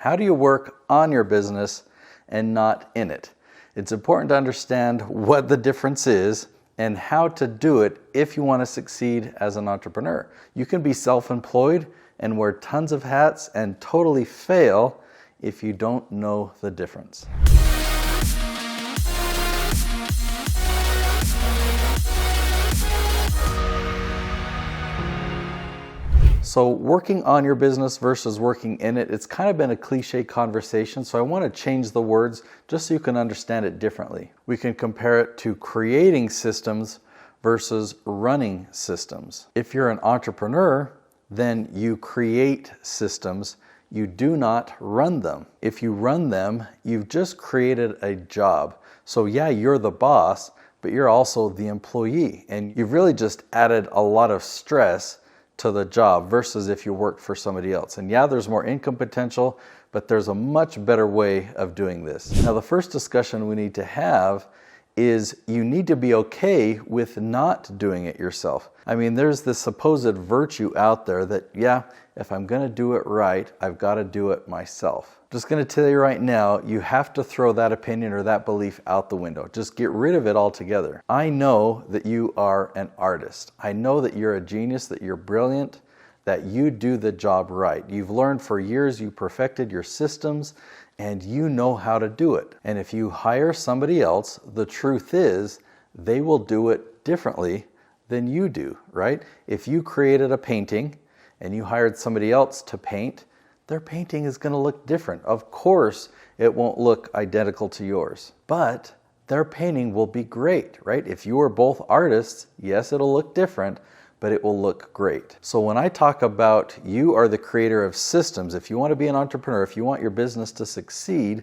How do you work on your business and not in it? It's important to understand what the difference is and how to do it if you want to succeed as an entrepreneur. You can be self-employed and wear tons of hats and totally fail if you don't know the difference. So working on your business versus working in it, it's kind of been a cliche conversation, so I want to change the words just so you can understand it differently. We can compare it to creating systems versus running systems. If you're an entrepreneur, then you create systems, you do not run them. If you run them, you've just created a job. So yeah, you're the boss, but you're also the employee, and you've really just added a lot of stress to the job versus if you work for somebody else. And yeah, there's more income potential, but there's a much better way of doing this. Now, the first discussion we need to have is you need to be okay with not doing it yourself. I mean, there's this supposed virtue out there that, yeah, if I'm gonna do it right, I've gotta do it myself. I'm just gonna tell you right now, you have to throw that opinion or that belief out the window. Just get rid of it altogether. I know that you are an artist. I know that you're a genius, that you're brilliant, that you do the job right. You've learned for years, you perfected your systems, and you know how to do it. And if you hire somebody else, the truth is they will do it differently than you do, right? If you created a painting and you hired somebody else to paint, their painting is going to look different. Of course, it won't look identical to yours, but their painting will be great, right? If you are both artists, yes, it'll look different, but it will look great. So when I talk about you are the creator of systems, if you want to be an entrepreneur, if you want your business to succeed,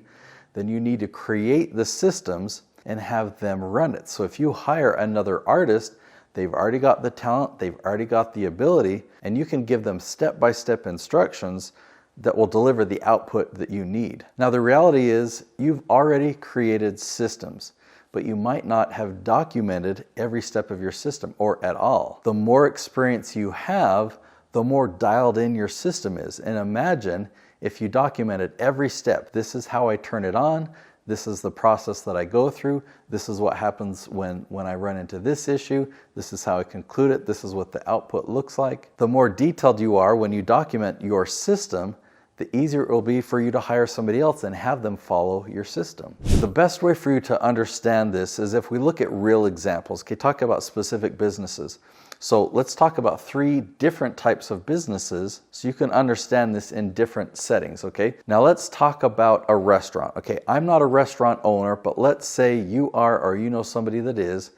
then you need to create the systems and have them run it. So if you hire another artist, they've already got the talent, they've already got the ability, and you can give them step-by-step instructions that will deliver the output that you need. Now, the reality is you've already created systems, but you might not have documented every step of your system or at all. The more experience you have, the more dialed in your system is. And imagine if you documented every step. This is how I turn it on. This is the process that I go through. This is what happens when I run into this issue. This is how I conclude it. This is what the output looks like. The more detailed you are when you document your system, the easier it will be for you to hire somebody else and have them follow your system. The best way for you to understand this is if we look at real examples. Okay, talk about specific businesses. So let's talk about 3 different types of businesses so you can understand this in different settings, okay? Now let's talk about a restaurant. Okay, I'm not a restaurant owner, but let's say you are or you know somebody that is.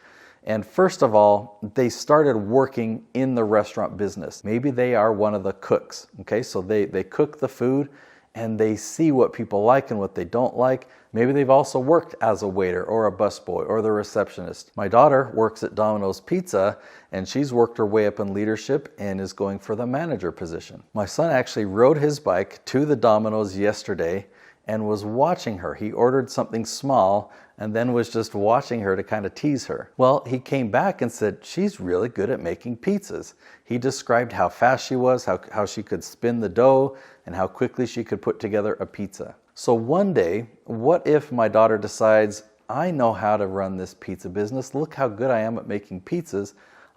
And first of all, they started working in the restaurant business. Maybe they are one of the cooks, okay? So they cook the food and they see what people like and what they don't like. Maybe they've also worked as a waiter or a busboy or the receptionist. My daughter works at Domino's Pizza and she's worked her way up in leadership and is going for the manager position. My son actually rode his bike to the Domino's yesterday and was watching her. He ordered something small and then was just watching her to kind of tease her. Well, he came back and said, she's really good at making pizzas. He described how fast she was, how she could spin the dough, and how quickly she could put together a pizza. So one day, what if my daughter decides, I know how to run this pizza business. Look how good I am at making pizzas.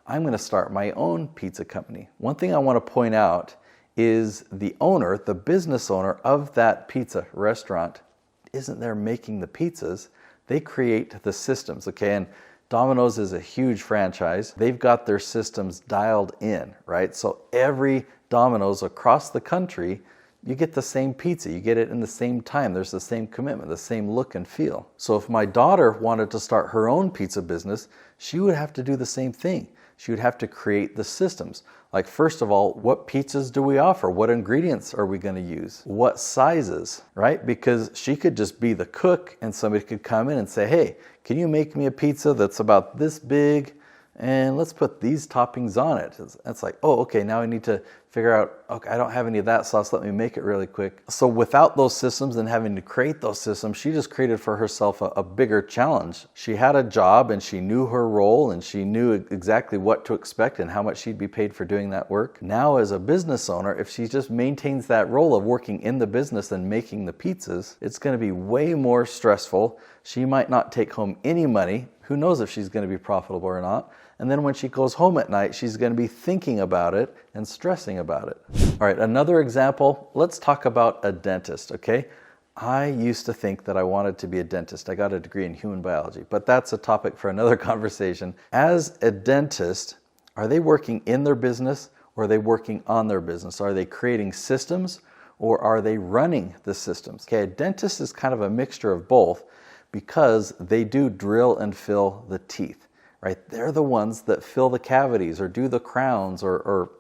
I'm going to start my own pizza company. One thing I want to point out is the owner, the business owner of that pizza restaurant, isn't there making the pizzas. They create the systems, okay? And Domino's is a huge franchise. They've got their systems dialed in, right? So every Domino's across the country, you get the same pizza. You get it in the same time. There's the same commitment, the same look and feel. So if my daughter wanted to start her own pizza business, she would have to do the same thing. She would have to create the systems. Like, first of all, what pizzas do we offer? What ingredients are we going to use? What sizes, right? Because she could just be the cook and somebody could come in and say, hey, can you make me a pizza that's about this big and let's put these toppings on it? It's like, oh, okay, now I need to figure out, okay, I don't have any of that sauce, let me make it really quick. So without those systems and having to create those systems, she just created for herself a bigger challenge. She had a job and she knew her role and she knew exactly what to expect and how much she'd be paid for doing that work. Now as a business owner, if she just maintains that role of working in the business and making the pizzas, it's going to be way more stressful. She might not take home any money. Who knows if she's going to be profitable or not? And then when she goes home at night, she's going to be thinking about it and stressing about it. All right, another example, let's talk about a dentist, okay? I used to think that I wanted to be a dentist. I got a degree in human biology, but that's a topic for another conversation. As a dentist, are they working in their business or are they working on their business? Are they creating systems or are they running the systems? Okay, a dentist is kind of a mixture of both because they do drill and fill the teeth. Right? They're the ones that fill the cavities or do the crowns or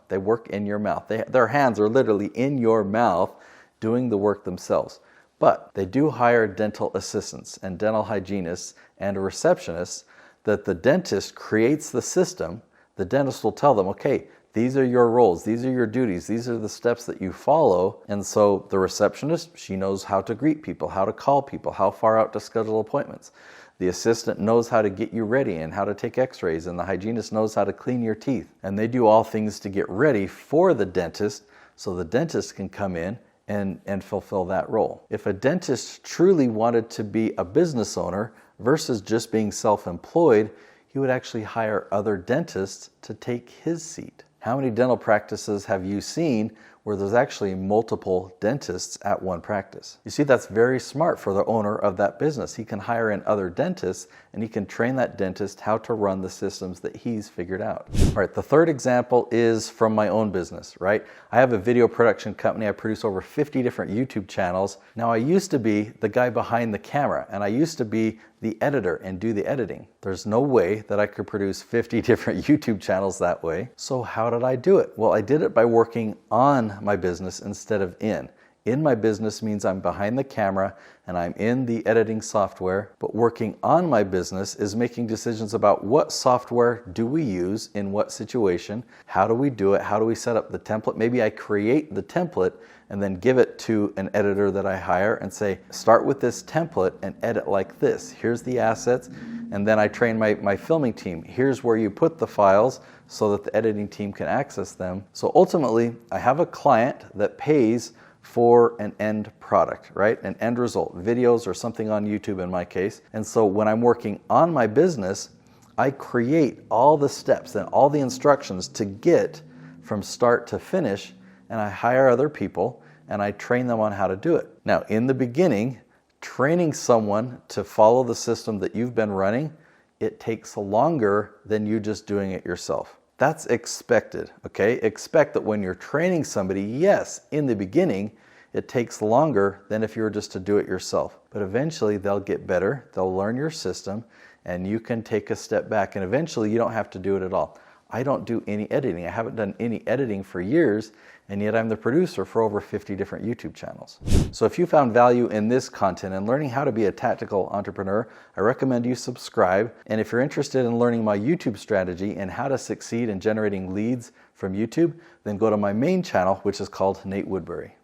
they work in your mouth. Their hands are literally in your mouth doing the work themselves. But they do hire dental assistants and dental hygienists and receptionists that the dentist creates the system. The dentist will tell them, okay, these are your roles, these are your duties, these are the steps that you follow. And so the receptionist, she knows how to greet people, how to call people, how far out to schedule appointments. The assistant knows how to get you ready and how to take x-rays, and the hygienist knows how to clean your teeth. And they do all things to get ready for the dentist so the dentist can come in and fulfill that role. If a dentist truly wanted to be a business owner versus just being self-employed, he would actually hire other dentists to take his seat. How many dental practices have you seen where there's actually multiple dentists at one practice? You see, that's very smart for the owner of that business. He can hire in other dentists and he can train that dentist how to run the systems that he's figured out. All right, the third example is from my own business, right? I have a video production company. I produce over 50 different YouTube channels. Now, I used to be the guy behind the camera and I used to be the editor and do the editing. There's no way that I could produce 50 different YouTube channels that way. So how did I do it? Well, I did it by working on my business instead of in. In my business means I'm behind the camera and I'm in the editing software, but working on my business is making decisions about what software do we use in what situation, how do we do it, how do we set up the template. Maybe I create the template and then give it to an editor that I hire and say, start with this template and edit like this. Here's the assets. And then I train my filming team. Here's where you put the files so that the editing team can access them. So ultimately, I have a client that pays for an end product, right? An end result, videos or something on YouTube in my case. And so when I'm working on my business, I create all the steps and all the instructions to get from start to finish, and I hire other people and I train them on how to do it. Now, in the beginning, training someone to follow the system that you've been running, it takes longer than you just doing it yourself. That's expected, okay? Expect that when you're training somebody, yes, in the beginning, it takes longer than if you were just to do it yourself. But eventually they'll get better, they'll learn your system, and you can take a step back, and eventually you don't have to do it at all. I don't do any editing. I haven't done any editing for years, and yet I'm the producer for over 50 different YouTube channels. So if you found value in this content and learning how to be a tactical entrepreneur, I recommend you subscribe. And if you're interested in learning my YouTube strategy and how to succeed in generating leads from YouTube, then go to my main channel, which is called Nate Woodbury.